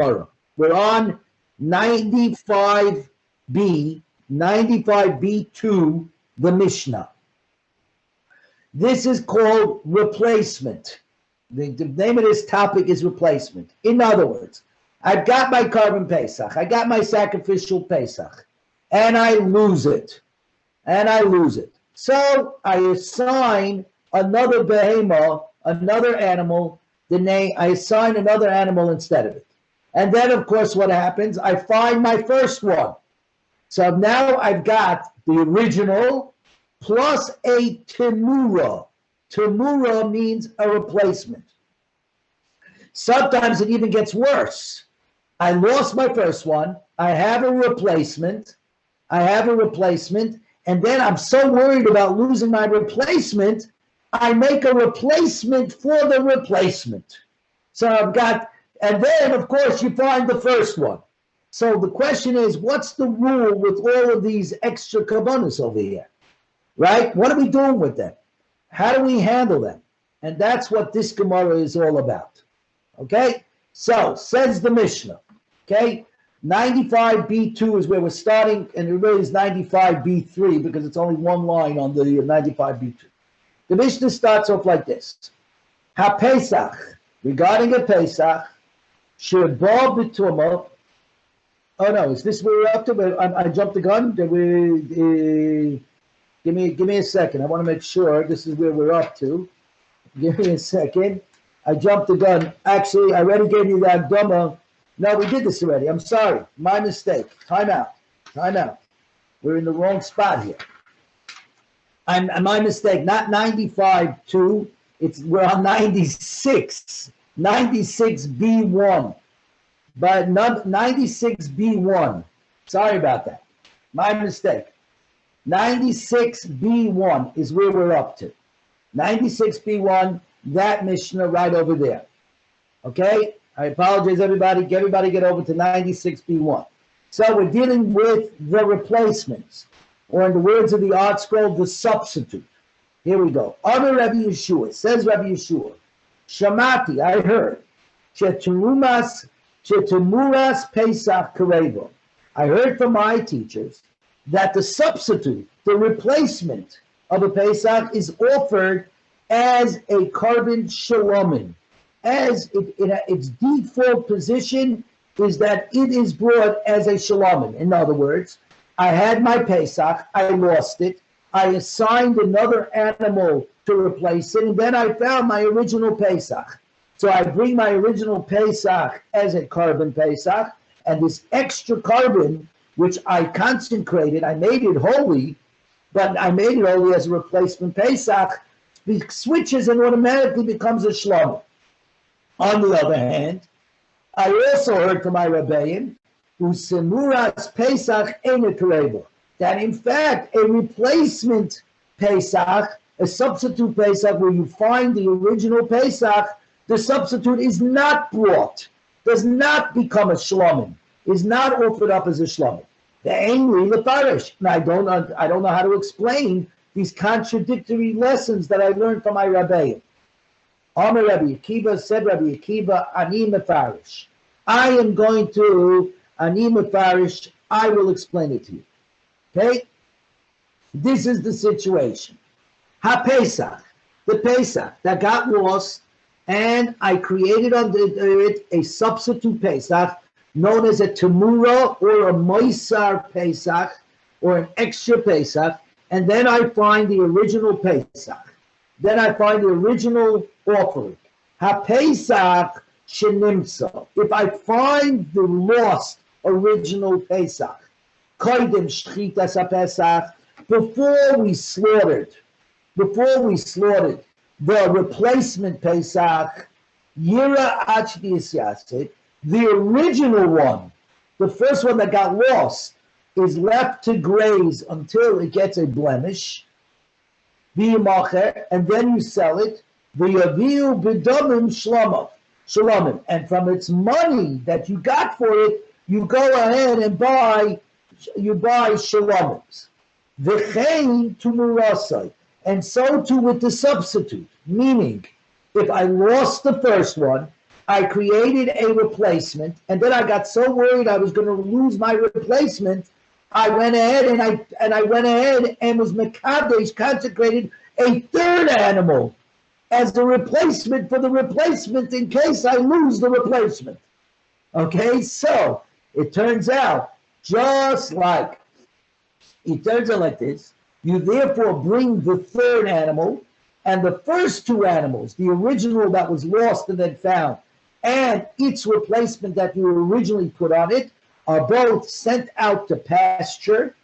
Gemara. We're on 95b, 95b2, the Mishnah. This is called replacement. The name of this topic is replacement. In other words, I've got my carbon Pesach, I got my sacrificial Pesach, and I lose it. So I assign another behemah, another animal, I assign another animal instead of it. And then, of course, what happens? I find my first one. So now I've got the original plus a temura. Temura means a replacement. Sometimes it even gets worse. I lost my first one. I have a replacement. And then I'm so worried about losing my replacement, I make a replacement for the replacement. So I've got, and then, of course, you find the first one. So the question is, what's the rule with all of these extra kabbanas over here? Right? What are we doing with them? How do we handle them? And that's what this Gemara is all about. Okay? So, says the Mishnah. Okay? 95b2 is where we're starting, and it really is 95b3 because it's only one line on the 95b2. The Mishnah starts off like this. Ha-Pesach, regarding a Pesach, Sheba b'tumah. Oh no, is this where we're up to? I jumped the gun. Give me a second. I want to make sure this is where we're up to. Give me a second. I jumped the gun. Actually, I already gave you that demo. No, we did this already. I'm sorry. My mistake. Time out. We're in the wrong spot here. My mistake. Not 95.2. We're on 96. 96b1. But 96b1. Sorry about that. My mistake. 96b1 is where we're up to. 96b1, that Mishnah right over there. Okay? I apologize, everybody. Everybody get over to 96b1. So we're dealing with the replacements, or in the words of the art scroll, the substitute. Here we go. Other Rabbi Yeshua, says Rabbi Yeshua, Shamati, I heard, Chetemuras Pesach Karevo. I heard from my teachers that the substitute, the replacement of a Pesach is offered as a carbon shalomim. As its default position is that it is brought as a shalomim. In other words, I had my Pesach, I lost it, I assigned another animal to replace it, and then I found my original Pesach. So I bring my original Pesach as a carbon Pesach, and this extra carbon, which I consecrated, I made it holy, but I made it holy as a replacement Pesach, switches and automatically becomes a shlomim. On the other hand, I also heard from my Rebbeim, Usemuras Pesach Eine Kareva, that in fact a replacement Pesach, a substitute Pesach where you find the original Pesach, the substitute is not brought, does not become a shlomim, is not offered up as a shlomim. The angry lefarish. And I don't know how to explain these contradictory lessons that I learned from my Rebbeim. Amar Rabbi Akiva, said Rabbi Akiva, Ani mefarish. I am going to Ani mefarish. I will explain it to you. Okay? This is the situation. Ha-Pesach, the Pesach that got lost, and I created under it a substitute Pesach known as a Temura or a Moisar Pesach or an extra Pesach, and then I find the original Pesach. Then I find the original offering. Ha-Pesach shenimtza. If I find the lost original Pesach, koydem shchitas ha-Pesach, before we slaughtered the replacement Pesach, yira achdi isyasit, the original one, the first one that got lost, is left to graze until it gets a blemish, and then you sell it, shalomim, and from its money that you got for it, you go ahead and buy shalomims. V'chein tumurasai, and so too with the substitute. Meaning, if I lost the first one, I created a replacement, and then I got so worried I was going to lose my replacement. I went ahead and was mekadesh, consecrated a third animal as the replacement for the replacement in case I lose the replacement. Okay, so it turns out like this. You therefore bring the third animal, and the first two animals, the original that was lost and then found, and its replacement that you originally put on it, are both sent out to pasture,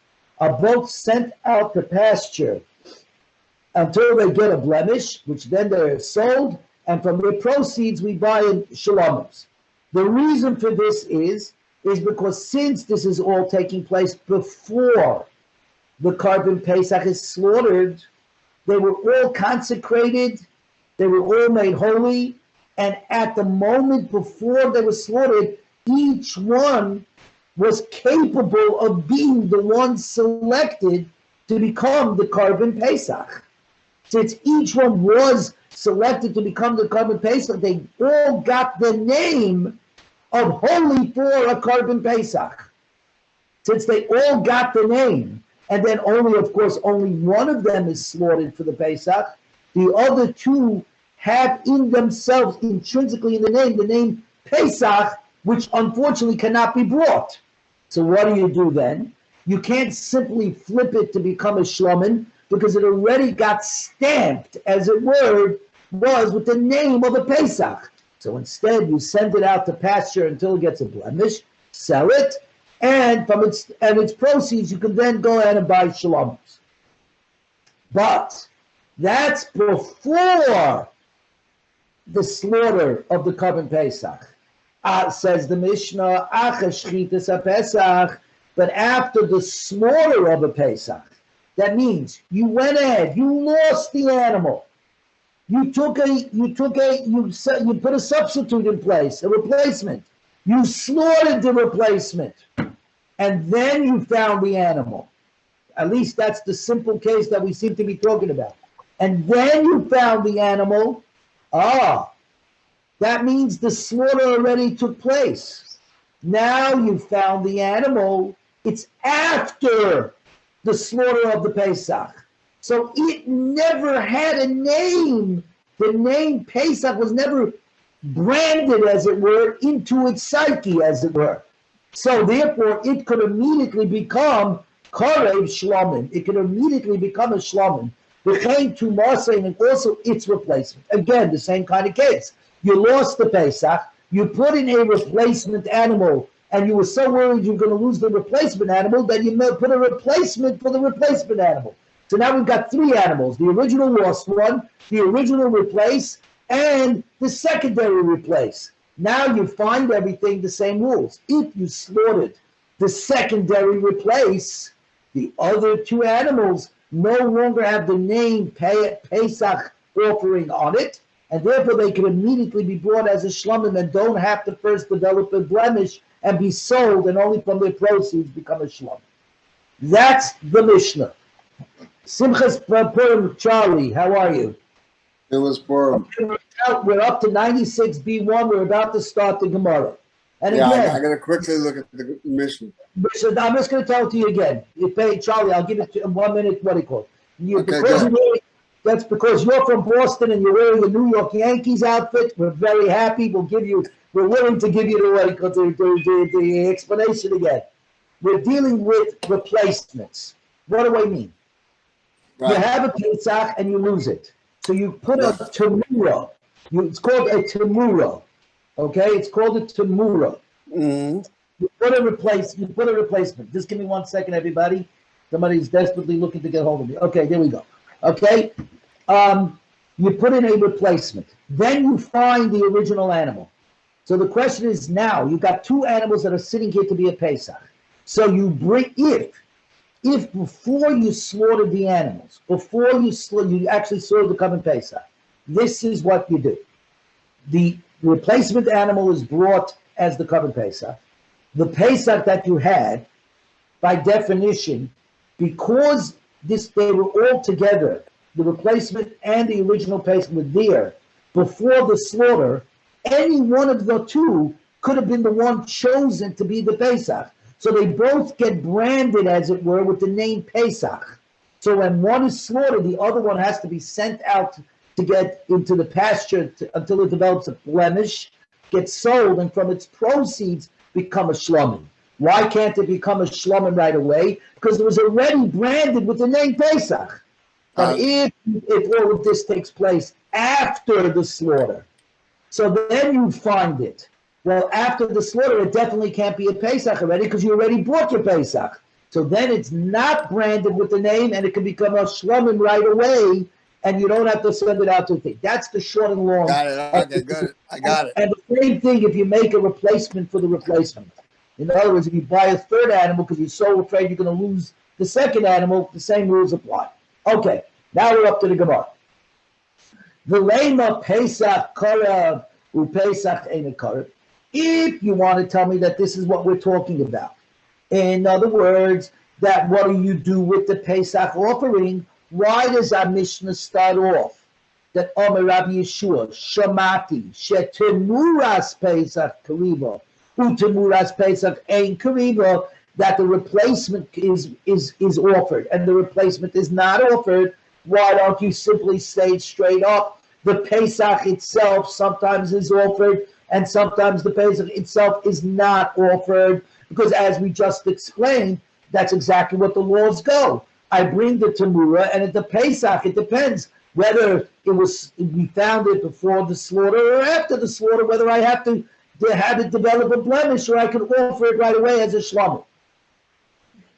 until they get a blemish, which then they're sold, and from their proceeds we buy in shaloms. The reason for this is because since this is all taking place before the carbon Pesach is slaughtered, they were all consecrated, they were all made holy, and at the moment before they were slaughtered, each one was capable of being the one selected to become the carbon Pesach. Since each one was selected to become the carbon Pesach, they all got the name of holy for a carbon Pesach. Since they all got the name, and then only one of them is slaughtered for the Pesach, the other two have in themselves, intrinsically in the name Pesach, which unfortunately cannot be brought. So what do you do then? You can't simply flip it to become a shlomin because it already got stamped, as it was with the name of a Pesach. So instead, you send it out to pasture until it gets a blemish, sell it, and from its proceeds, you can then go ahead and buy shaloms. But that's before the slaughter of the carbon Pesach. Says the Mishnah, but after the slaughter of a Pesach, that means you went ahead, you lost the animal, you put a substitute in place, a replacement, you slaughtered the replacement, and then you found the animal. At least that's the simple case that we seem to be talking about. And then you found the animal. That means the slaughter already took place. Now you found the animal. It's after the slaughter of the Pesach. So it never had a name. The name Pesach was never branded, as it were, into its psyche, as it were. So therefore, it could immediately become Karev Shlomin. It could immediately become a Shlomin. Became Tumasa, and also its replacement. Again, the same kind of case. You lost the Pesach, you put in a replacement animal, and you were so worried you were going to lose the replacement animal that you put a replacement for the replacement animal. So now we've got three animals, the original lost one, the original replace, and the secondary replace. Now you find everything the same rules. If you slaughtered the secondary replace, the other two animals no longer have the name Pesach offering on it, and therefore they can immediately be brought as a shlamim and don't have to first develop a blemish and be sold, and only from their proceeds become a shlamim. That's the Mishnah. Simchas Purim, Charlie, how are you? It was Purim. We're up to 96b1. We're about to start the Gemara. And yeah, again, I got to quickly look at the Mishnah. I'm just going to tell it to you again. You pay Charlie. I'll give it to you in 1 minute. What do you call it? That's because you're from Boston and you're wearing the New York Yankees outfit. We're very happy. We're willing to give you the explanation again. We're dealing with replacements. What do I mean? Right. You have a Pesach and you lose it. So you put a Tamura. It's called a Tamura. Okay? It's called a Tamura. Mm-hmm. You put a replacement. Just give me 1 second, everybody. Somebody's desperately looking to get hold of me. Okay, there we go. Okay? You put in a replacement. Then you find the original animal. So the question is now, you've got two animals that are sitting here to be a Pesach. So you bring, if before you slaughtered the animals, before you actually slaughtered the common Pesach, this is what you do. The replacement animal is brought as the common Pesach. The Pesach that you had, by definition, because they were all together, the replacement and the original Pesach were there before the slaughter, any one of the two could have been the one chosen to be the Pesach. So they both get branded, as it were, with the name Pesach. So when one is slaughtered, the other one has to be sent out to get into the pasture until it develops a blemish, gets sold, and from its proceeds become a shlomin. Why can't it become a shlomin right away? Because it was already branded with the name Pesach. But if all of this takes place after the slaughter, so then you find it. Well, after the slaughter, it definitely can't be a Pesach already because you already bought your Pesach. So then it's not branded with the name, and it can become a shlomin right away, and you don't have to send it out to the thing. That's the short and long. Got it. Okay, good. I got it. And the same thing if you make a replacement for the replacement. In other words, if you buy a third animal because you're so afraid you're going to lose the second animal, the same rules apply. Okay, now we're up to the Gemara. The lema Pesach Karav u Pesach Ein Karav. If you want to tell me that this is what we're talking about, in other words, that what do you do with the Pesach offering? Why does our Mishnah start off that Omer Rabbi Yeshua Shamati Shetemuras Pesach Kariva Utemuras Pesach Ein Kariva, that the replacement is offered and the replacement is not offered? Why don't you simply say straight up the Pesach itself sometimes is offered and sometimes the Pesach itself is not offered? Because as we just explained, that's exactly what the laws go. I bring the Tamura, and at the Pesach, it depends whether we found it before the slaughter or after the slaughter, whether I have to have it develop a blemish or I can offer it right away as a shlomo.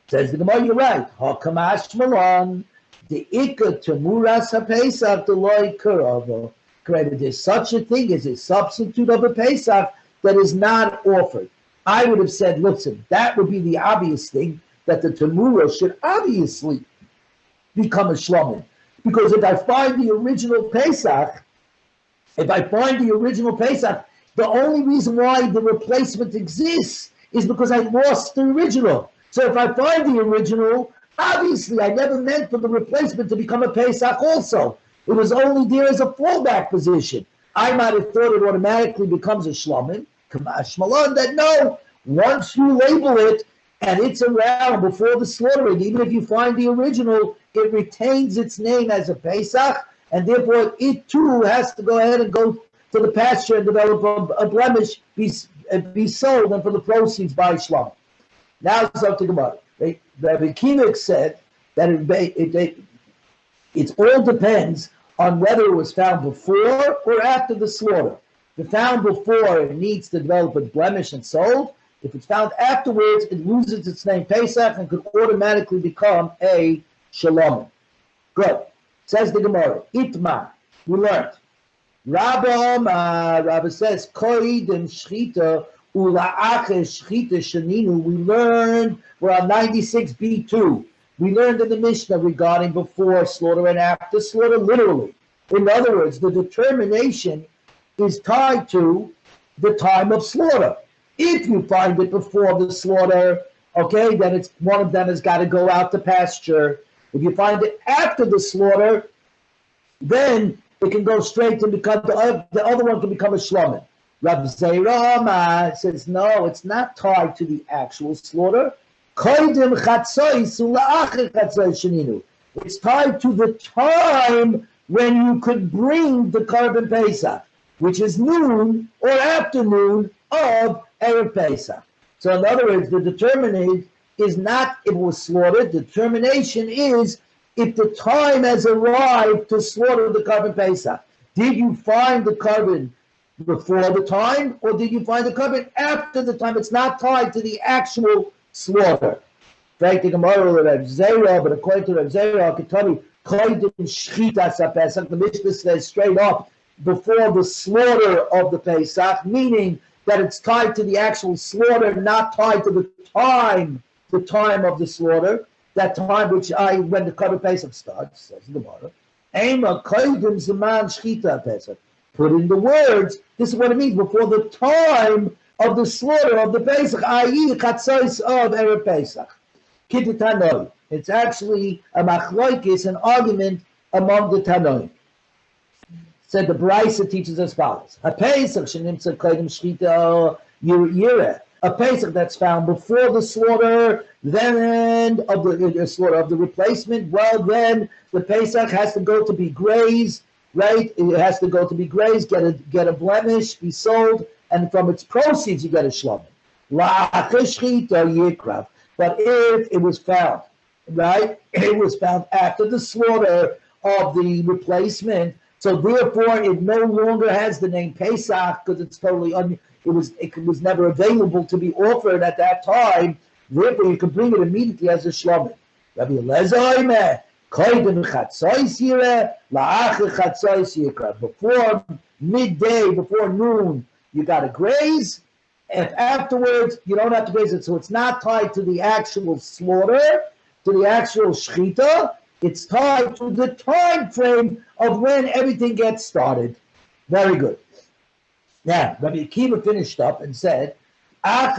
Says the Gemara, you're right. Hakamash Malon, the Ikka Tamuras HaPesach, the Loi Kuravo. Correct. There's such a thing as a substitute of a Pesach that is not offered. I would have said, listen, that would be the obvious thing, that the Tamura should obviously become a shlomin. Because if I find the original Pesach, the only reason why the replacement exists is because I lost the original. So if I find the original, obviously I never meant for the replacement to become a Pesach also. It was only there as a fallback position. I might have thought it automatically becomes a shlomin. Kamash Malon, that no, once you label it and it's around before the slaughtering, even if you find the original, it retains its name as a Pesach, and therefore it too has to go ahead and go to the pasture and develop a blemish, be sold, and for the proceeds buy shlomin. Now it's up to Gemara. Rabbi Kiva said that it all depends on whether it was found before or after the slaughter. If it's found before, it needs to develop a blemish and sold. If it's found afterwards, it loses its name Pesach and could automatically become a shlomin. Good. Says the Gemara, Itma, we learned. Rabbi says, Koidim Shchita Ula'ache Shchita Shaninu. We learned, we're on 96b2. We learned in the Mishnah regarding before slaughter and after slaughter, literally. In other words, the determination is tied to the time of slaughter. If you find it before the slaughter, okay, then it's one of them has got to go out to pasture. If you find it after the slaughter, then it can go straight to become the other one can become a shlomin. Rabbi Zeirama says no, it's not tied to the actual slaughter. It's tied to the time when you could bring the carbon Pesach, which is noon or afternoon of Erev Pesach. So in other words, the determinant is not it was slaughtered. The determination is if the time has arrived to slaughter the carbon Pesach. Did you find the carbon before the time, or did you find the carbon after the time? It's not tied to the actual slaughter. In fact, the Gemara of Rav Zera, but according to Rav Zera, I could tell you, the Mishnah says straight up, before the slaughter of the Pesach, meaning that it's tied to the actual slaughter, not tied to the time of the slaughter, that time when the Korban Pesach starts, says the Gemara. Ema koidim zeman shchita Pesach. Put in the words, this is what it means, before the time of the slaughter of the Pesach, i.e. chatzos of Erev Pesach. Kitatanoi. It's actually a machloikis, an argument among the Tanoim. said the Brisa teaches as follows: a Pesach shenimtza kodim shchita yireh. A Pesach that's found before the slaughter, then of the slaughter of the replacement. Well, then the Pesach has to go to be grazed, right? It has to go to be grazed, get a blemish, be sold, and from its proceeds you get a shlomin. But if it was found, right? It was found after the slaughter of the replacement, so therefore it no longer has the name Pesach because it's totally it was never available to be offered at that time. Therefore, you can bring it immediately as a shlomin. Rabbi Eliezer before midday, before noon, you got to graze. And afterwards, you don't have to graze it. So it's not tied to the actual slaughter, to the actual shechita. It's tied to the time frame of when everything gets started. Very good. Now, Rabbi Akiva finished up and said, if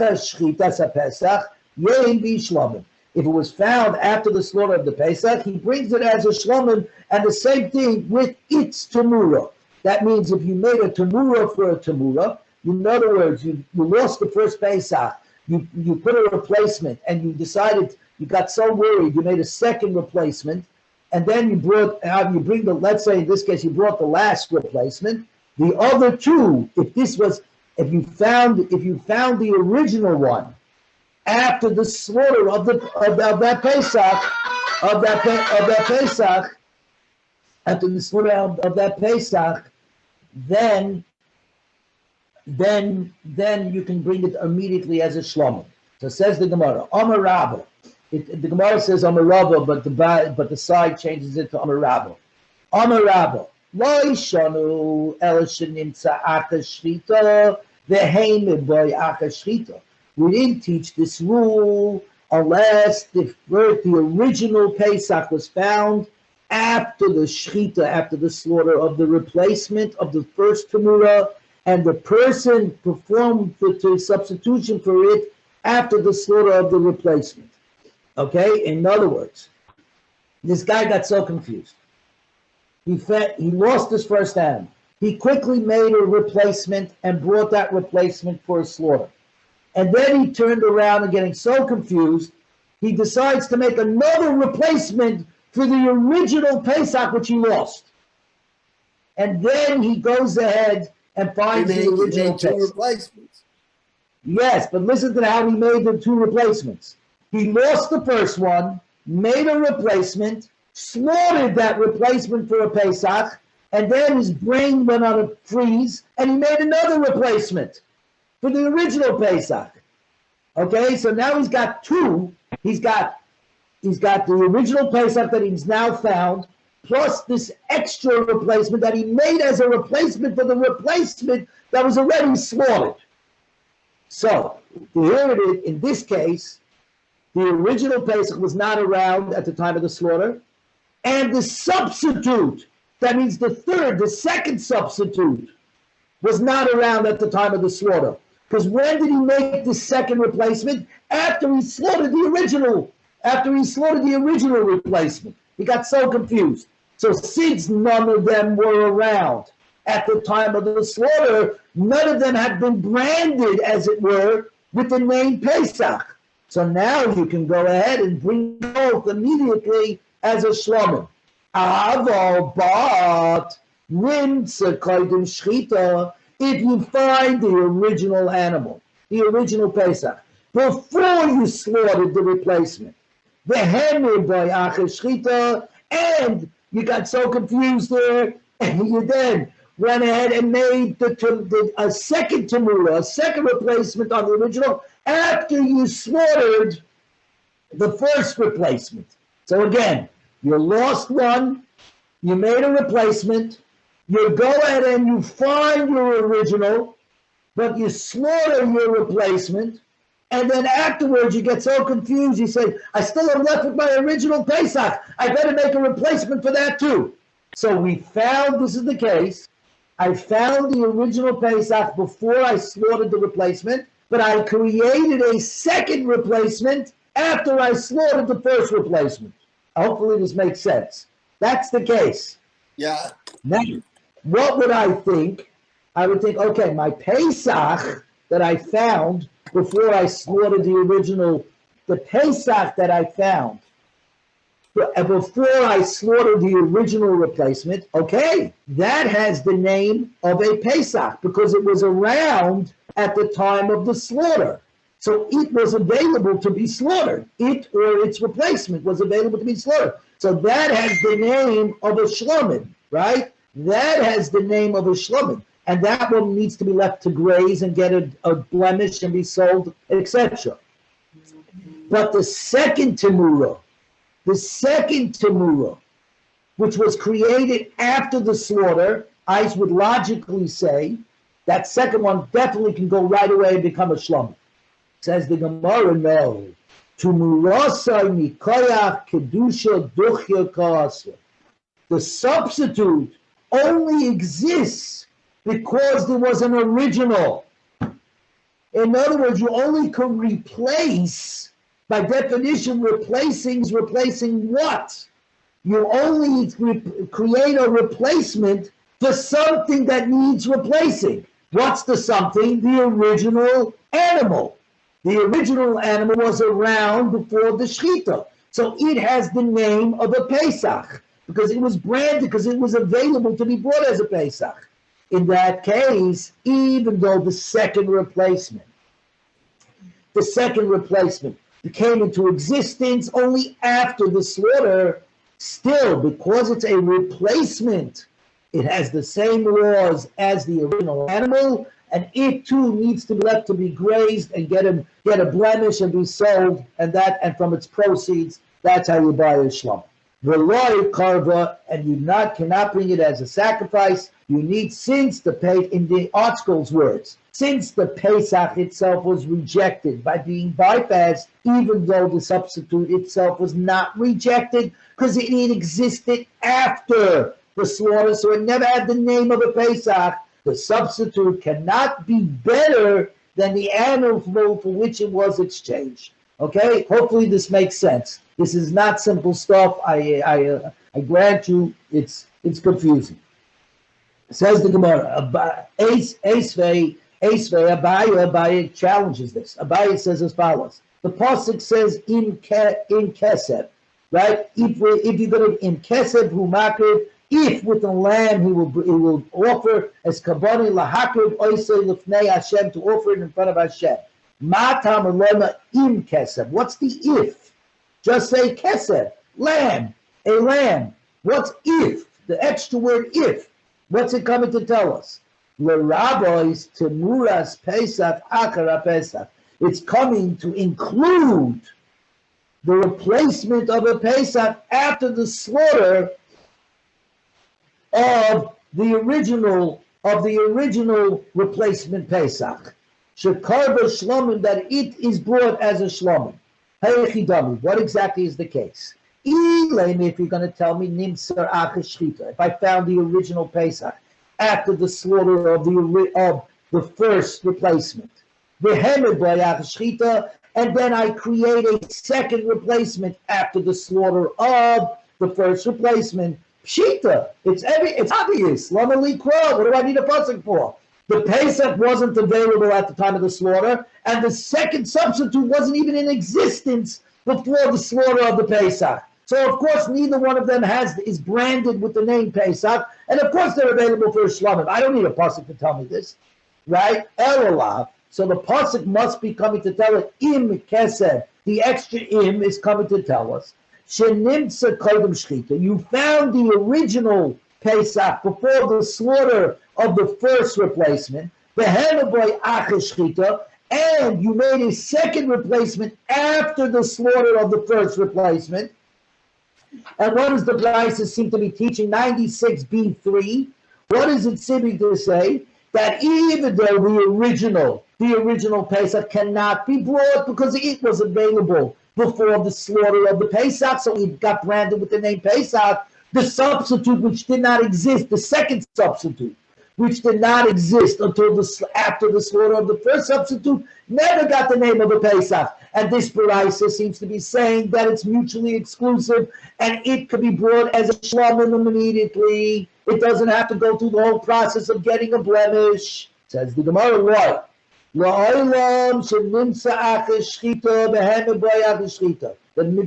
it was found after the slaughter of the Pesach, he brings it as a shlomin, and the same thing with its tamura. That means if you made a tamura for a tamura, in other words, you lost the first Pesach, you put a replacement, and you decided, you got so worried, you made a second replacement, and then you bring let's say in this case, you brought the last replacement. The other two, if you found the original one after the slaughter of that Pesach, after the slaughter of that Pesach, then you can bring it immediately as a shlomin. So says the Gemara, Amar Rabba. The Gemara says Amar Rabba, but the side changes it to Amar Rabba. Amar Rabba. Lo ishanu el shenimtza achas shchita v'heim boy achas shchita. We didn't teach this rule unless the original Pesach was found after the shchita, after the slaughter of the replacement of the first tamura, and the person performed the substitution for it after the slaughter of the replacement. Okay? In other words, this guy got so confused. He lost his first animal. He quickly made a replacement and brought that replacement for a slaughter. And then he turned around and getting so confused, he decides to make another replacement for the original Pesach, which he lost. And then he goes ahead and finds the original Pesach. Two replacements. Yes, but listen to how he made the two replacements. He lost the first one, made a replacement, slaughtered that replacement for a Pesach, and then his brain went on a freeze, and he made another replacement for the original Pesach. Okay, so now he's got two. He's got the original Pesach that he's now found, plus this extra replacement that he made as a replacement for the replacement that was already slaughtered. So here it is. In this case, the original Pesach was not around at the time of the slaughter, and the substitute, that means the second substitute, was not around at the time of the slaughter. Because when did he make the second replacement? After he slaughtered the original replacement. He got so confused. So since none of them were around at the time of the slaughter, none of them had been branded, as it were, with the name Pesach. So now you can go ahead and bring both immediately as a shlomin. But if you find the original animal, the original Pesach, before you slaughtered the replacement, and you got so confused there, and you then went ahead and made a second tamura, a second replacement on the original, after you slaughtered the first replacement. So again, you lost one, you made a replacement, you go ahead and you find your original, but you slaughter your replacement, and then afterwards you get so confused, you say, I still am left with my original Pesach, I better make a replacement for that too. So we found, this is the case, I found the original Pesach before I slaughtered the replacement, but I created a second replacement after I slaughtered the first replacement. Hopefully this makes sense. That's the case. Yeah. Now, what would I think? I would think, okay, my Pesach that I found before I slaughtered the Pesach that I found before I slaughtered the original replacement, okay, that has the name of a Pesach because it was around at the time of the slaughter. So it was available to be slaughtered. It or its replacement was available to be slaughtered. So that has the name of a shlomin, right? That has the name of a shlomin. And that one needs to be left to graze and get a blemish and be sold, etc. But the second Temurah, which was created after the slaughter, I would logically say that second one definitely can go right away and become a shlomin. Says the Gemara, no. Tumurasai mikoyach kedusha duchya ka'asra. The substitute only exists because there was an original. In other words, you only can replace, by definition, replacing is replacing what? You only create a replacement for something that needs replacing. What's the something? The original animal. The original animal was around before the Shechita. So it has the name of a Pesach because it was branded, because it was available to be bought as a Pesach. In that case, even though the second replacement came into existence only after the slaughter, still, because it's a replacement, it has the same laws as the original animal, and it too needs to be left to be grazed and get a blemish and be sold, and from its proceeds, that's how you buy a shlom. Veloy karva, and you cannot bring it as a sacrifice. You need, in the article's words, since the Pesach itself was rejected by being bypassed, even though the substitute itself was not rejected, because it existed after the slaughter, so it never had the name of a Pesach. The substitute cannot be better than the animal for which it was exchanged. Okay? Hopefully this makes sense. This is not simple stuff. I grant you, it's confusing. Says the Gemara, Abaye challenges this. Abaye says as follows. The pasuk says in kesef, right? If you're going to in kesef humakir, if with the lamb he will offer as kabani lahakir oisei lifnei Hashem, to offer it in front of Hashem. Matam alema im kesef. What's the if? Just say kesef, lamb, a lamb. What's if? The extra word if. What's it coming to tell us? The rabbis temuras Pesach akara Pesach. It's coming to include the replacement of a Pesach after the slaughter of the original replacement Pesach. Shekarba shlomin, that it is brought as a shlomin. Heichidami. What exactly is the case? If you're going to tell me nimsar achas shchita, if I found the original Pesach after the slaughter of the first replacement, and then I create a second replacement after the slaughter of the first replacement. Pshita, it's obvious. Lama likra, what do I need a pasuk for? The Pesach wasn't available at the time of the slaughter, and the second substitute wasn't even in existence before the slaughter of the Pesach. So of course neither one of them is branded with the name Pesach, and of course they're available for a shlamim. I don't need a pasuk to tell me this, right? Elalav. So the pasuk must be coming to tell it im kesed. The extra im is coming to tell us shenimtza kodem shchita. You found the original Pesach before the slaughter of the first replacement. Behenaboy achas shchita. And you made a second replacement after the slaughter of the first replacement. And what does the Brisa seem to be teaching? 96b3. What is it seeming to say? That even though the original Pesach cannot be brought because it was available before the slaughter of the Pesach, so it got branded with the name Pesach, the substitute which did not exist, the second substitute, which did not exist until after the slaughter of the first substitute, never got the name of a Pesach. And this Brisa seems to be saying that it's mutually exclusive, and it could be brought as a shlamim immediately. It doesn't have to go through the whole process of getting a blemish. Says the Gemara, why? The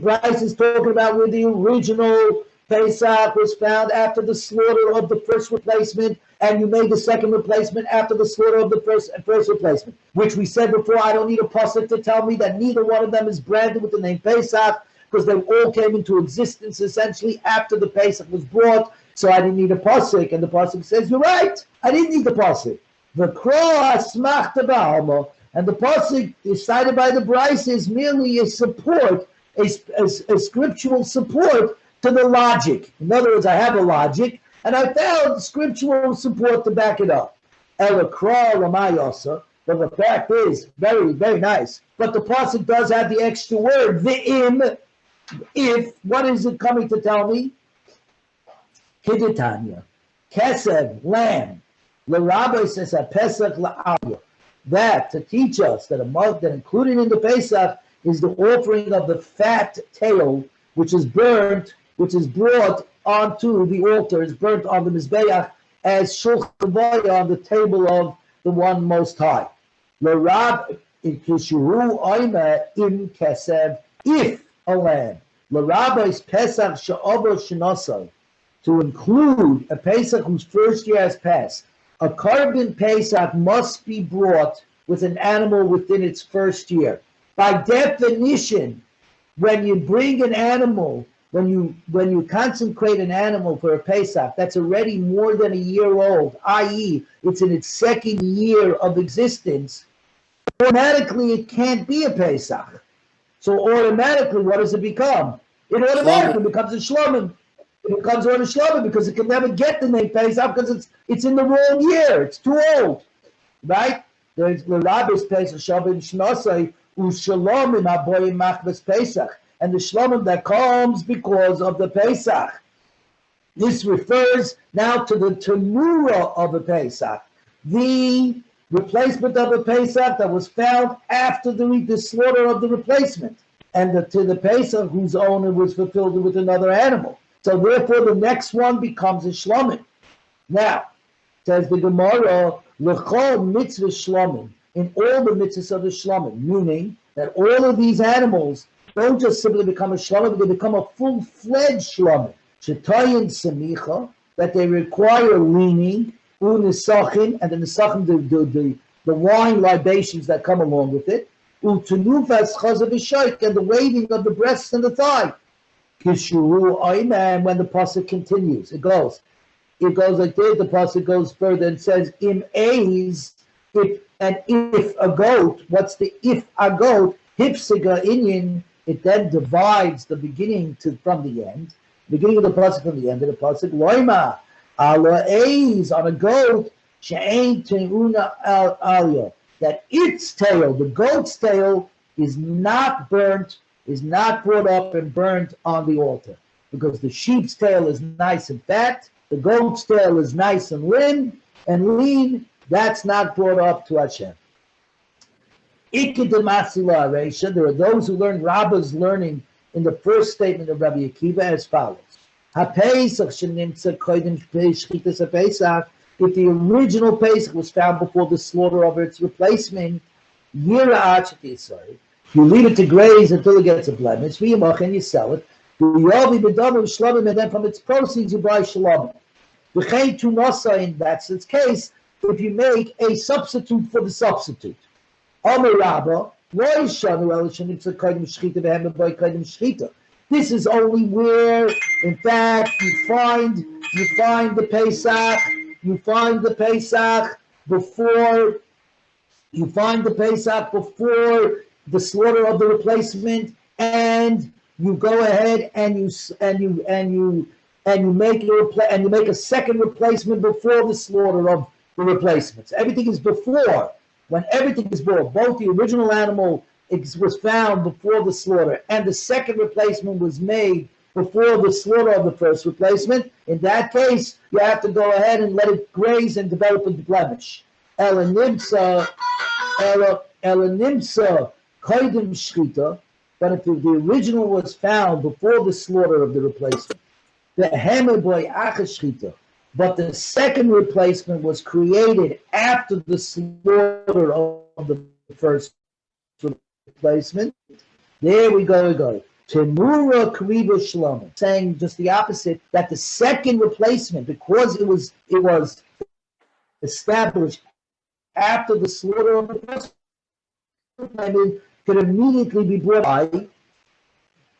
Bryce is talking about where the original Pesach was found after the slaughter of the first replacement, and you made the second replacement after the slaughter of the first replacement, which we said before. I don't need a pasuk to tell me that neither one of them is branded with the name Pesach, because they all came into existence essentially after the Pesach was brought. So I didn't need a pasuk, and the pasuk says, "You're right. I didn't need the pasuk." The and the pasuk cited by the Bryce is merely a support, a scriptural support to the logic. In other words, I have a logic, and I found scriptural support to back it up. But the fact is, very, very nice. But the pasuk does have the extra word, v'im. If, what is it coming to tell me? Hiditanya, Kesev, lamb. The rabbi says a Pesach la'alya. That to teach us that that included in the Pesach is the offering of the fat tail, which is burnt, which is brought onto the altar, is burnt on the mizbeach as shulchan vaya on the table of the One Most High. The rabbi kishuhu oima im kesev, if a lamb. The rabbi's Pesach she'over shenasai, to include a Pesach whose first year has passed. A carbon Pesach must be brought with an animal within its first year. By definition, when you bring an animal, when you consecrate an animal for a Pesach that's already more than a year old, i.e., it's in its second year of existence, automatically it can't be a Pesach. So automatically, what does it become? It automatically becomes a Shlomim. It becomes on a Shlomim because it can never get the name Pesach because it's in the wrong year. It's too old, right? There's the Rabbi's Pesach Shabbat Shnosai Ushalomim Aboyim Machbes Pesach, and the Shlomim that comes because of the Pesach. This refers now to the Tanura of a Pesach, the replacement of a Pesach that was found after the slaughter of the replacement, and to the Pesach whose owner was fulfilled with another animal. So therefore, the next one becomes a Shlomim. Now, says the Gemara, L'chol mitzvah Shlomim, in all the mitzvahs of the Shlomim, meaning that all of these animals don't just simply become a Shlomim, they become a full-fledged Shlomim. Shetayin semicha, that they require leaning, u'nisachim, and the nisachim, the wine libations that come along with it, u'tunufas chazav v'shoik, and the waving of the breasts and the thigh. Kishuru oiman, when the pasuk continues, it goes like this. The pasuk goes further and says, "Im aiz, if a goat." What's the if a goat? Hipsiga inyan. It then divides the beginning from the end, beginning of the pasuk from the end of the pasuk. Loima ala aiz, on a goat, she'ain teuna al alya, that its tail, the goat's tail, is not burnt. Is not brought up and burnt on the altar, because the sheep's tail is nice and fat, the goat's tail is nice and lean. That's not brought up to Hashem. There are those who learn Rabbah's learning in the first statement of Rabbi Akiva as follows: if the original Pesach was found before the slaughter of its replacement, you leave it to graze until it gets a blemish, and you sell it. And then from its proceeds you buy shalom. In that's its case, if you make a substitute for the substitute. This is only where, in fact, you find the Pesach. You find the Pesach before the slaughter of the replacement, and you go ahead and you make a second replacement before the slaughter of the replacements. Everything is before. When everything is before, both the original animal was found before the slaughter, and the second replacement was made before the slaughter of the first replacement. In that case, you have to go ahead and let it graze and develop a blemish. Elanimsa kodim shchita, but if the original was found before the slaughter of the replacement, the hemeboy achashchita, But the second replacement was created after the slaughter of the first replacement. There we go. Temura Kriva Shlomim, saying just the opposite, that the second replacement, because it was established after the slaughter of the first replacement, could immediately be brought by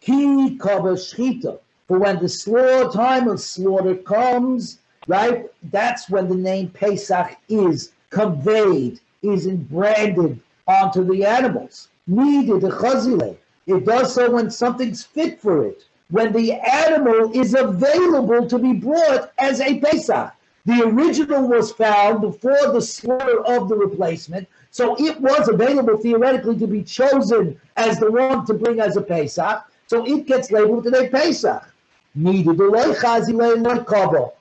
Ki Kava Shchita. For when the time of slaughter comes, right, that's when the name Pesach is conveyed, is branded onto the animals. Needed the chazile. It does so when something's fit for it, when the animal is available to be brought as a Pesach. The original was found before the slaughter of the replacement, so it was available theoretically to be chosen as the one to bring as a Pesach, so it gets labeled today Pesach. Needed the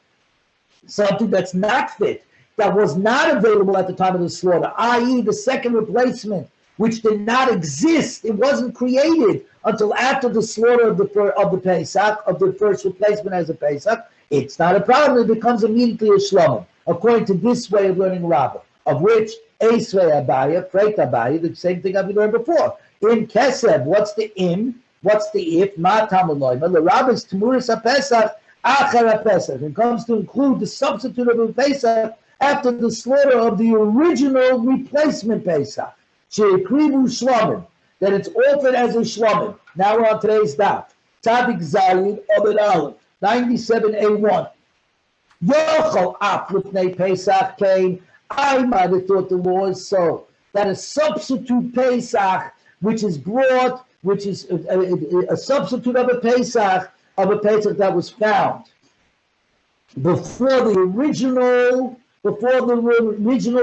something that's not fit, that was not available at the time of the slaughter, i.e. the second replacement, which did not exist. It wasn't created until after the slaughter of the Pesach, of the first replacement as a Pesach. It's not a problem. It becomes immediately a shlomim, according to this way of learning Rabbah, of which Esrei Abaya, Freit Abaya, the same thing I've learned before. In Keseb, what's the im? What's the if? Ma Tamaloima. The Rabbah's Temuris HaPesach, Achar HaPesach. It comes to include the substitute of a Pesach after the slaughter of the original replacement Pesach. She'ekrivu Shlomim, that it's offered as a Shlomim. Now we're on today's daf. Tzadik Zayin Obed Aleph, 97A1. Yochel Af Lifnei Pesach came. I might have thought the law is so, that a substitute Pesach, which is brought, which is a substitute of a Pesach that was found before the original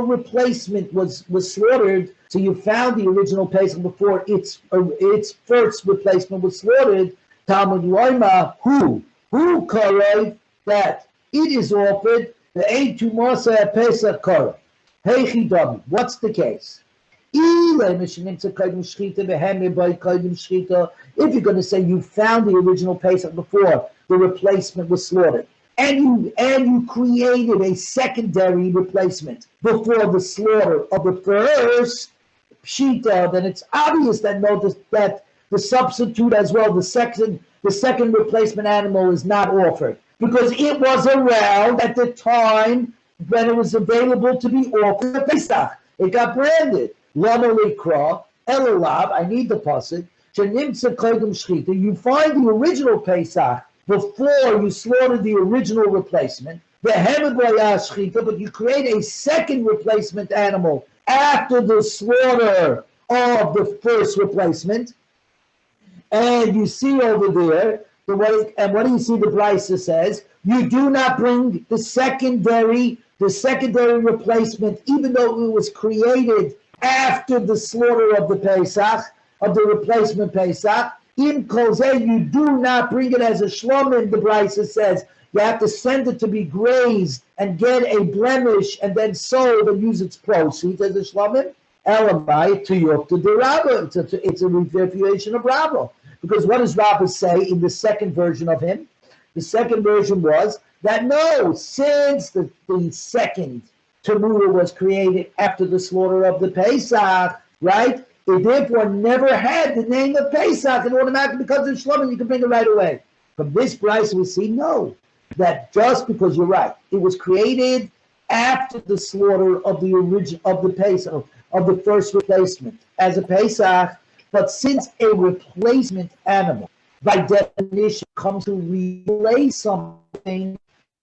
replacement was slaughtered. So you found the original Pesach before its first replacement was slaughtered. Talmud Loima, who karev, that it is offered the Eitu Masa Pesach karev. Heichidami. What's the case? If you're going to say you found the original Pesach before the replacement was slaughtered, and you created a secondary replacement before the slaughter of the first pshita, then it's obvious that that the substitute as well, the second replacement animal is not offered, because it was around at the time when it was available to be offered at Pesach. It got branded. Lama likra, elulav, I need the pasuk. Shenimtza kodim shchita. You find the original Pesach before you slaughtered the original replacement. But you create a second replacement animal after the slaughter of the first replacement. And you see over there, what do you see the Brisa says? You do not bring the secondary replacement, even though it was created after the slaughter of the Pesach, of the replacement Pesach. In Kozeh, you do not bring it as a shlomim, the Brisa says. You have to send it to be grazed and get a blemish and then sold and use its proceeds as a shlomim. Elamai to Yokta de Rabbah. It's a refutation of Rabbah. Because what does Rabbah say in the second version of him? The second version was that no, since the second Tamura was created after the slaughter of the Pesach, right? It therefore never had the name of Pesach, and automatically becomes a shlomim, you can bring it right away. From this price we see, no, that just because you're right, it was created after the slaughter of the Pesach, of the first replacement as a Pesach, but since a replacement animal, by definition, comes to replace something,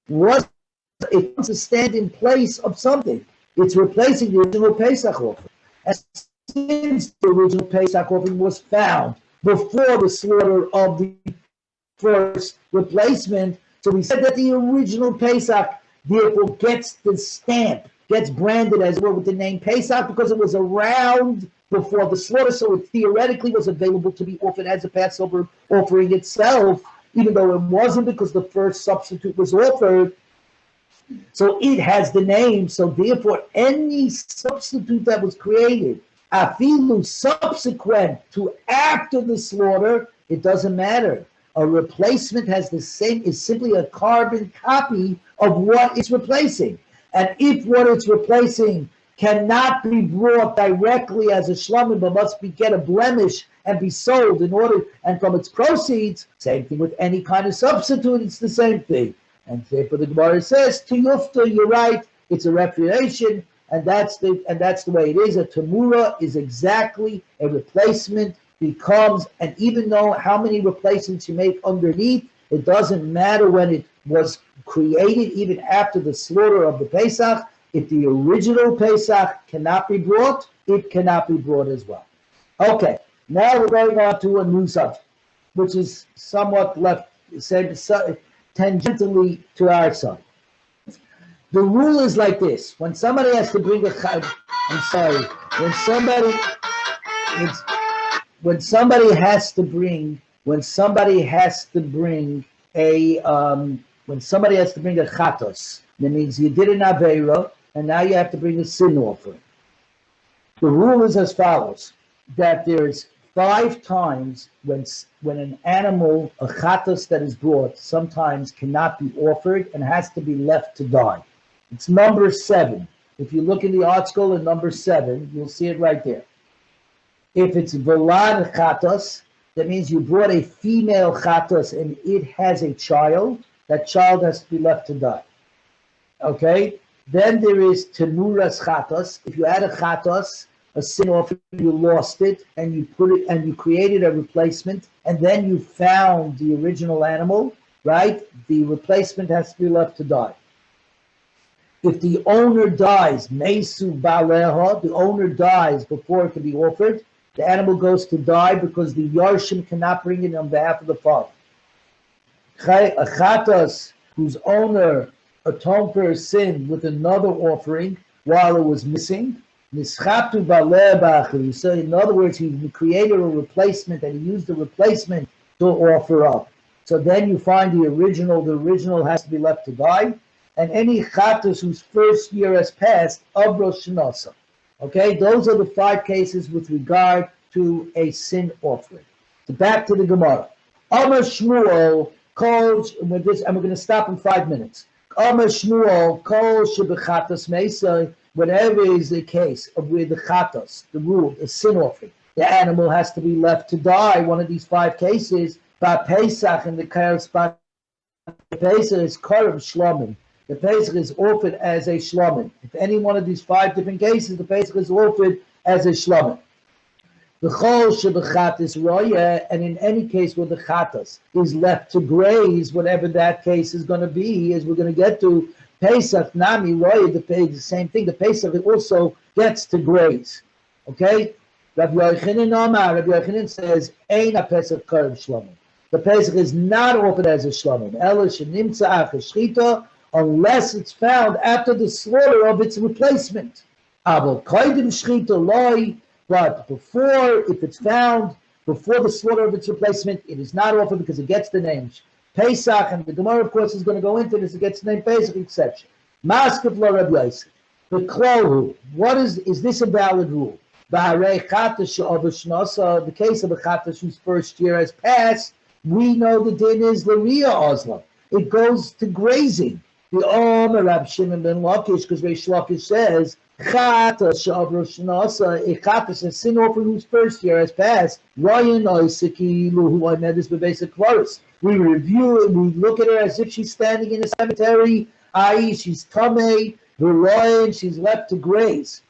it comes to stand in place of something. It's replacing the original Pesach offering. And since the original Pesach offering was found before the slaughter of the first replacement, so we said that the original Pesach therefore gets the stamp, gets branded as well with the name Pesach because it was around before the slaughter, so it theoretically was available to be offered as a Passover offering itself, even though it wasn't because the first substitute was offered. So it has the name, so therefore any substitute that was created, afilu subsequent to after the slaughter, it doesn't matter. A replacement is simply a carbon copy of what it's replacing. And if what it's replacing cannot be brought directly as a shlomim, but must get a blemish and be sold and from its proceeds, same thing with any kind of substitute, it's the same thing. And therefore the Gemara says, Tiyufta, you're right, it's a refutation, and that's the way it is. A tamura is exactly a replacement, and even though how many replacements you make underneath, it doesn't matter when it was created, even after the slaughter of the Pesach. If the original Pesach cannot be brought, it cannot be brought as well. Okay, now we're going on to a new subject, which is somewhat tangentially to our side. The rule is like this: when somebody has to bring when somebody has to bring a chatos, that means you did an aveira, and now you have to bring a sin offering. The rule is as follows: that there's 5 times when an animal, a chatos that is brought, sometimes cannot be offered and has to be left to die. It's number 7. If you look in the article in number 7, you'll see it right there. If it's velad chatos, that means you brought a female chatos and it has a child, that child has to be left to die. Okay? Then there is temuras chatos. If you had a chatos, a sin offering, you lost it, and you created a replacement, and then you found the original animal, right? The replacement has to be left to die. If the owner dies, mesu baleha, the owner dies before it can be offered, the animal goes to die because the yarshim cannot bring it on behalf of the father. A chatos whose owner atoned for his sin with another offering while it was missing, nischatu baleh b'achri. So in other words, he created a replacement and he used the replacement to offer up. So then you find the original has to be left to die. And any chatos whose first year has passed, avros shenasa. Okay, those are the 5 cases with regard to a sin offering. So back to the Gemara. Amar Shmuel calls with this, and we're going to stop in 5 minutes. Amar Shmuel calls shebechatos meisa. Whatever is the case of where the chatos, the rule, the sin offering, the animal has to be left to die. One of these 5 cases, by Pesach and the corresponding Pesach is korban shlomim. The Pesach is offered as a shlomim. If any one of these 5 different cases, the Pesach is offered as a shlomim. The chol shebechatos roya, and in any case where the chatos is left to graze, whatever that case is going to be, as we're going to get to, Pesach nami roya, the same thing. The Pesach also gets to graze. Okay? Rabbi Yochanan says, "Ein a Pesach korban shlomim." The Pesach is not offered as a shlomim. Ela shenimtza achar shchita, unless it's found after the slaughter of its replacement. But if it's found before the slaughter of its replacement, it is not offered because it gets the name Pesach, and the Gemara, of course, is going to go into this. It gets the name Pesach exception. Maskav la Rabbi Yosef. The klohu. What is this a valid rule? The case of a chatas whose first year has passed, we know the din is Laria Oslam. It goes to grazing. The Omer Rab Shimon ben Lakish, because Reish Lakish says, Chatas Shavrosh Nasa, a Chatas, a sin offering whose first year has passed, Ryan Oisiki, who I met this basic chorus. We review it, we look at her as if she's standing in a cemetery, i.e., she's Tameh, the Ryan, she's left to graze.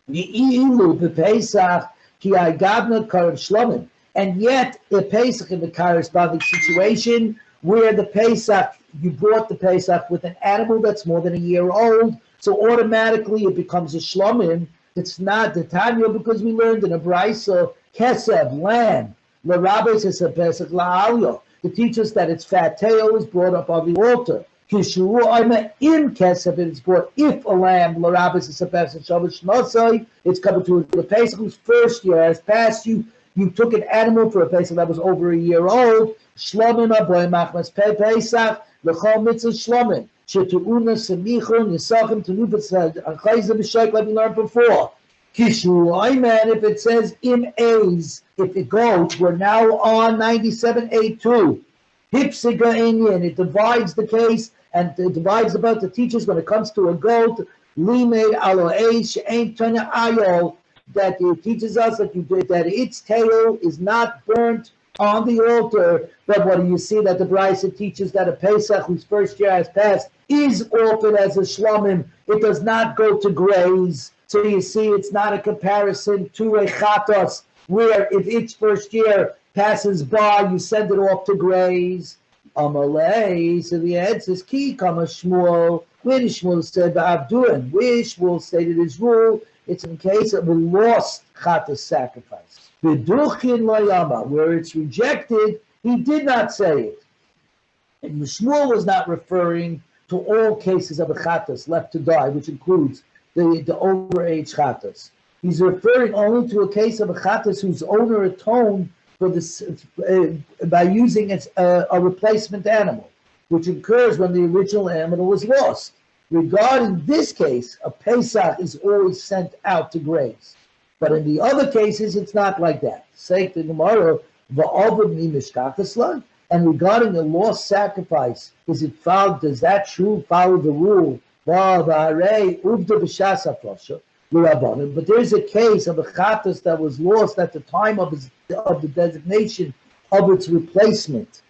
The Ilu, the Pesach, Ki Agabna Karev Shlomim. And yet, the Pesach in the corresponding situation, where the Pesach, you brought the Pesach with an animal that's more than a year old, so automatically it becomes a shlomim. It's not the Tanya, because we learned in a brisa, kesef, lamb, l'rabes is a Pesach la'alyo, to teach us that its fat tail is brought up on the altar. Kishu I'm in kesef, it's brought if a lamb, l'rabes is a Pesach shavush nosai, it's coming to the Pesach whose first year has passed. You took an animal for a Pesach that was over a year old. Shlomim aboy machmas Pesach l'chol mitzvah shlomim shetu'una semichon yisachim tenufet chayzah b'shaik, like we learned before. Kishu if it says in A's, if it goes, we're now on 97A2. Hipsiga Inyan, it divides the case and it divides about the teachers when it comes to a goat. Limed alo Aish ain't tanya ayol, that it teaches us that that its tail is not burnt on the altar. But what do you see that the Brisa teaches that a Pesach whose first year has passed is offered as a shlomim. It does not go to graze. So you see, it's not a comparison to a chatos, where if its first year passes by, you send it off to graze. Amalei, so the answer is ki kama Shmuel. When Shmuel said ba'avduin, where Shmuel stated his rule, it's in case of a lost chatos sacrifice. B'duchin layama, where it's rejected, he did not say it. And Shmuel was not referring to all cases of a chatos left to die, which includes the overage chatos. He's referring only to a case of a chatos whose owner atoned for this by using a replacement animal, which occurs when the original animal was lost. Regarding this case, a Pesach is always sent out to graze. But in the other cases, it's not like that. Say the Gemara, and regarding a lost sacrifice, is it followed? Does that true follow the rule? But there's a case of a chatas that was lost at the time of the designation of its replacement,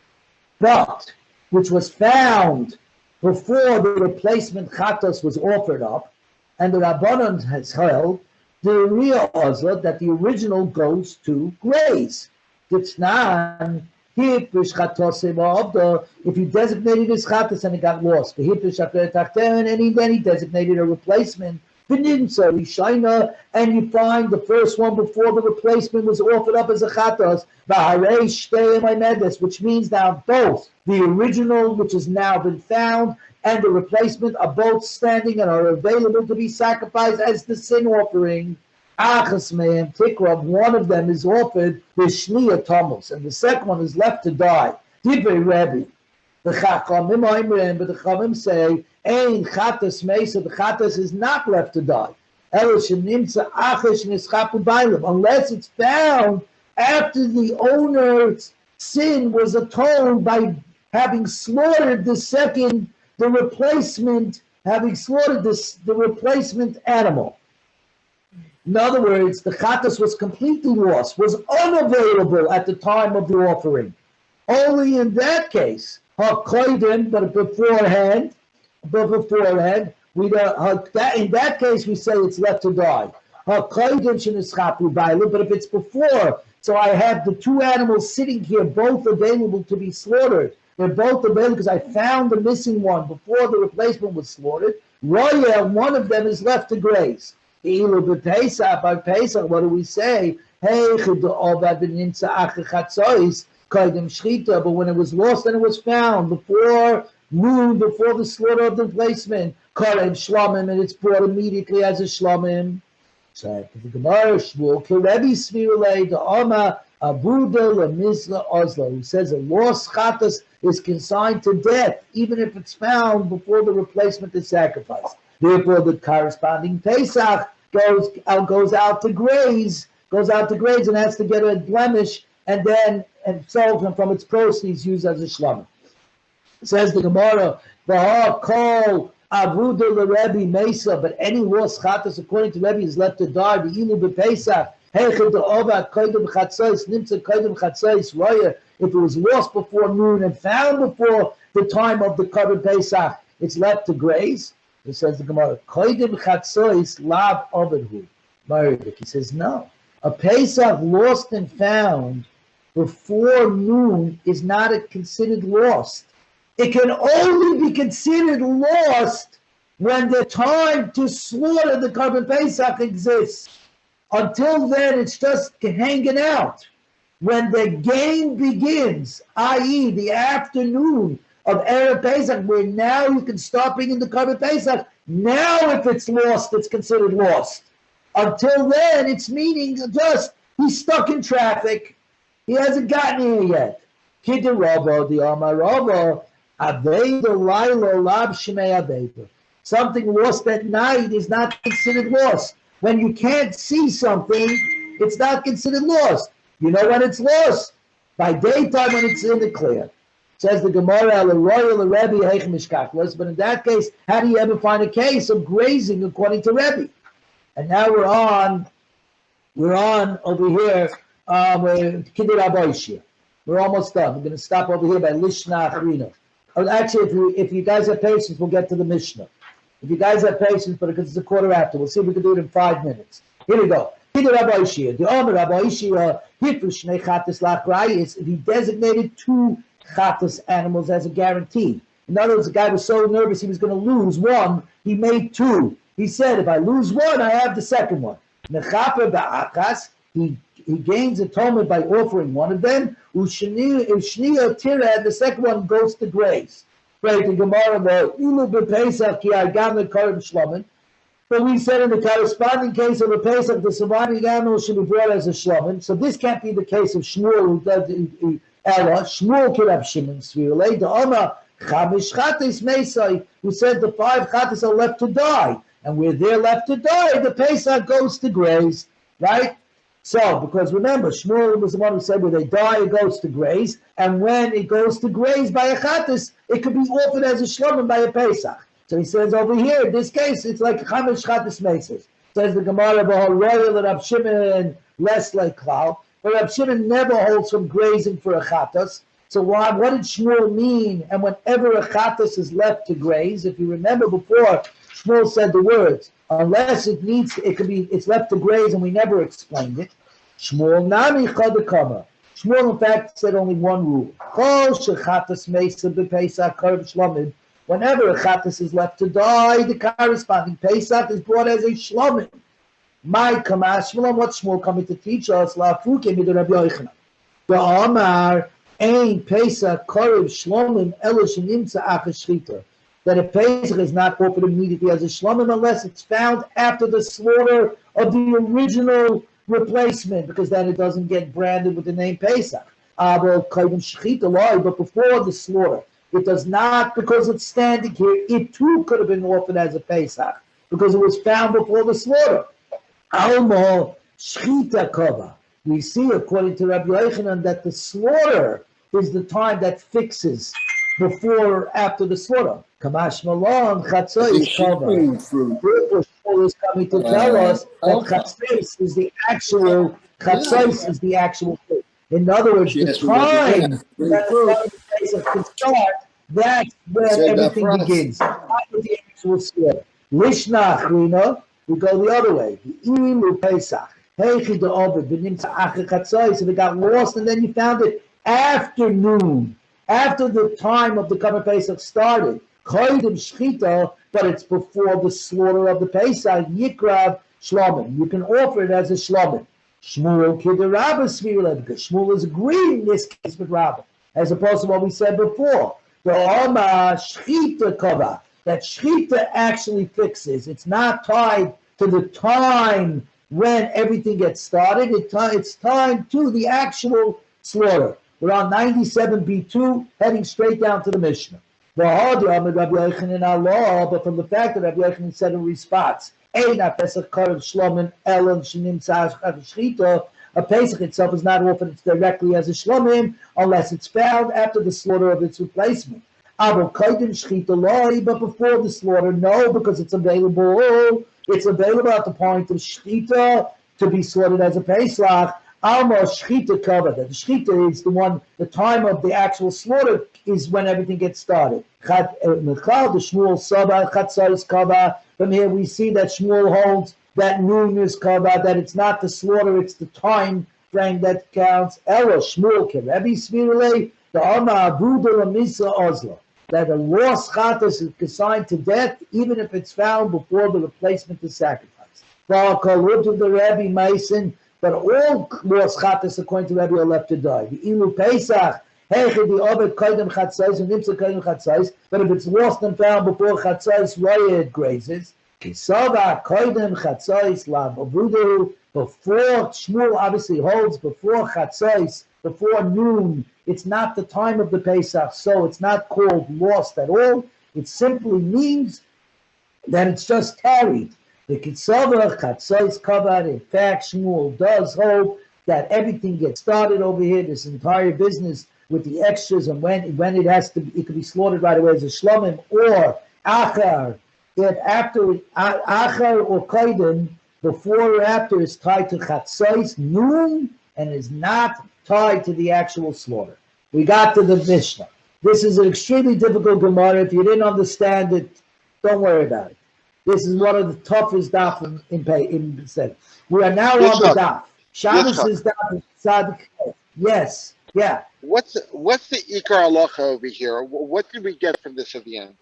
but which was found before the replacement chatas was offered up, and the Rabbanon has held the real ozla that the original goes to graze. If you designated his chatas and it got lost, and then he designated a replacement, and you find the first one before the replacement was offered up as a chatas, which means now both the original, which has now been found, and the replacement are both standing and are available to be sacrificed as the sin offering. One of them is offered with Shliya Thomas, and the second one is left to die. Divrei Rebbe. The Chachamim say, Ein Chatas Mesa, the Chatas is not left to die. Unless it's found after the owner's sin was atoned by having slaughtered the replacement animal. In other words, the chatas was completely lost, was unavailable at the time of the offering. Only in that case, but beforehand, in that case we say it's left to die. But if it's before, so I have the two animals sitting here, both available to be slaughtered. They're both available because I found the missing one before the replacement was slaughtered. One of them is left to graze. By Pesach, what do we say? But when it was lost and it was found before noon, before the slaughter of the replacement, and it's brought immediately as a shlomim. So the Gemara Shmuel, Kerebi Svirulei, the Ama, Abuda, Lamizla, Oslo, who says a lost chatas is consigned to death, even if it's found before the replacement is sacrificed. Therefore, the corresponding Pesach goes out to graze, and has to get a blemish, and sold from its proceeds used as a shlomim. Says the Gemara, call Avuda Rebbe Mesa, but any lost chatas according to Rebbe is left to die. The ilu bepesach. If it was lost before noon and found before the time of the Korban Pesach, it's left to graze. It says the Gemara, Koidim Chatzois Lab Ovedhu. He says no. A Pesach lost and found before noon is not considered lost. It can only be considered lost when the time to slaughter the Korban Pesach exists. Until then, it's just hanging out. When the game begins, i.e. the afternoon of Erev Pesach, where now you can start bringing the Korban Pesach, now if it's lost, it's considered lost. Until then, it's meaning just he's stuck in traffic. He hasn't gotten here yet. Kidder Rava, the Amar Rava, Aveda Laila Lab Shmei Aveda. Something lost at night is not considered lost. When you can't see something, it's not considered lost. You know when it's lost? By daytime when it's in the clear. Says the Gemara, but in that case, how do you ever find a case of grazing according to Rebbe? And now we're on over here, we're almost done. We're going to stop over here by Lishna Achrina. Actually, if you guys have patience, we'll get to the Mishnah. If you guys have patience, but because it's a quarter after, we'll see if we can do it in 5 minutes. Here we go. If he designated 2 chatas animals as a guarantee. In other words, the guy was so nervous he was going to lose one, he made 2. He said, if I lose one, I have the second one. He gains atonement by offering one of them. Ushniya tira, and the second one goes to grace. Right, the Gemara about but we said in the corresponding case of a Pesach, the surviving animal should be brought as a shlomin. So this can't be the case of Shmuel, who does Ella. Shmuel could have Shimon Svirele. The Oma Chamish Chatis Mesai, who said the 5 chatas are left to die, and where they're left to die, the Pesach goes to graze, right? So, because remember, Shmuel was the one who said when they die, it goes to graze, and when it goes to graze by a chatas, it could be offered as a shlomin by a Pesach. So he says over here, in this case, it's like Chamish Chatas Meses. Says the Gemara, Royal and Rab Shimon, less like Klal. But Rab Shimon never holds from grazing for a Chatas. So what did Shmuel mean? And whenever a Chatas is left to graze, if you remember before, Shmuel said the words, unless it's left to graze, and we never explained it. Shmuel Nami Chadakama. Shmuel, in fact, said only one rule. Chol shechatas meisa b'Pesach karv shlomim. Whenever a chatas is left to die, the corresponding Pesach is brought as a shlomin. My kamash shmuel, what Shmuel coming to teach us? La'afuke midu Rabbi Yochanan. The Amar ein Pesach karv shlomin elish nimtza achas shchita. That a Pesach is not offered immediately as a shlomin unless it's found after the slaughter of the original replacement, because then it doesn't get branded with the name Pesach. But before the slaughter. It does not, because it's standing here, it too could have been offered as a Pesach, because it was found before the slaughter. Almo Shchita Kova. We see, according to Rabbi Yochanan, that the slaughter is the time that fixes before or after the slaughter. Kamash Malon, Chatzos Kova. Shmuel is coming to tell us that Chatzos is the actual, thing. In other words, the time that the Pesach can start, that's where everything begins. Not with the actual slaughter. Lishna Achrina, we go the other way. The Ilu Pesach. Heichi de Ovid, Benimtza Acher Chatzos, and it got lost, and then you found it after noon, after the time of the Kamer Pesach started. Koidim Shchita, but it's before the slaughter of the Pesach. Yikrav Shlomin. You can offer it as a Shlomin. Shmuel Kidder Rabbah Svirele, because Shmuel is agreeing in this case with Rabbah, as opposed to what we said before. The Oma Shchita Kova, that Shchita actually fixes. It's not tied to the time when everything gets started. It's tied to the actual slaughter. We're on 97b2, heading straight down to the Mishnah. But from the fact that Rabbi Yochanan said in response, a Pesach itself is not offered directly as a shlomim unless it's found after the slaughter of its replacement. But before the slaughter, no, because it's available. It's available at the point of shchita to be slaughtered as a Pesach. Alma shchita covered. The shchita is the time of the actual slaughter is when everything gets started. From here we see that Shmuel holds that noon is covered, that it's not the slaughter, it's the time frame that counts. Ella Shmuel Kerebi Svirele, the Ama Abuda Lamisa Ozla, that a lost chatas is assigned to death even if it's found before the replacement is sacrificed. Of the Rabbi Mason, but all lost chatas according to Rabbi are left to die. The Ilu Pesach. But if it's lost and found before chatzos, it grazes. Before Shmuel obviously holds before chatzos, before noon, it's not the time of the Pesach, so it's not called lost at all. It simply means that it's just tarried. The Kitzavah, Chatzos Kavad, in fact, Shmuel does hold that everything gets started over here, this entire business with the extras, and when it has to, it could be slaughtered right away as a shlomim, or achar, if after achar or kaiden, before or after is tied to chatzos, noon, and is not tied to the actual slaughter. We got to the Mishnah. This is an extremely difficult Gemara. If you didn't understand it, don't worry about it. This is one of the toughest daf in Pesach. We are now on the daf. Shabbos is daf Tzadik. Yes, yeah. What's the Ikar Halacha over here? What did we get from this at the end?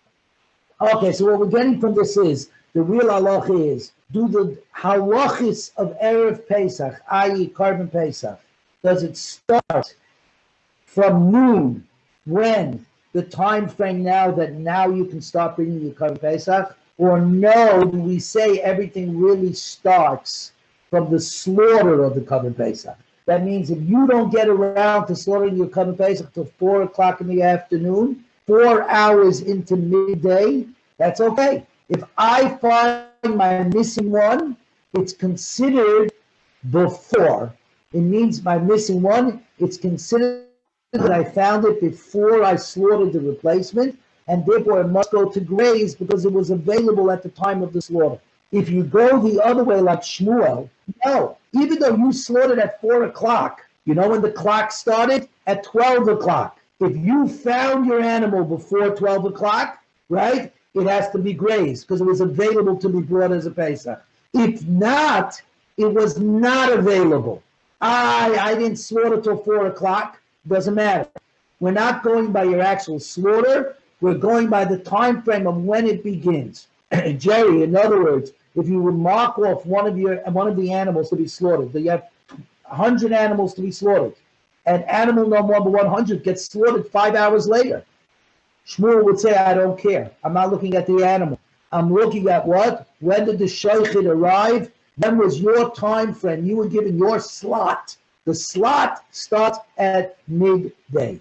Okay, so what we're getting from this is, the real halacha is, do the halachis of Erev Pesach, i.e. Carbon Pesach, does it start from noon, when the time frame now you can start bringing your Carbon Pesach, or no, do we say everything really starts from the slaughter of the Carbon Pesach? That means if you don't get around to slaughtering your Carbon Pesach till 4 o'clock in the afternoon, 4 hours into midday, that's okay. If I find my missing one, it's considered before. It means by missing one, it's considered that I found it before I slaughtered the replacement, and therefore it must go to graze because it was available at the time of the slaughter. If you go the other way like Shmuel, no, even though you slaughtered at 4 o'clock, you know when the clock started? At 12 o'clock. If you found your animal before 12 o'clock, right, it has to be grazed because it was available to be brought as a Pesach. If not, it was not available. I didn't slaughter till 4 o'clock. Doesn't matter. We're not going by your actual slaughter. We're going by the time frame of when it begins. Jerry, in other words, if you would mark off one of the animals to be slaughtered, you have 100 animals to be slaughtered, and animal number 100 gets slaughtered 5 hours later. Shmuel would say, I don't care. I'm not looking at the animal. I'm looking at what? When did the shaykhid arrive? When was your time frame? You were given your slot. The slot starts at midday.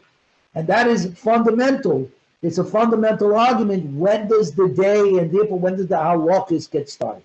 And that is fundamental. It's a fundamental argument. When does the day, and therefore when does the halachis get started?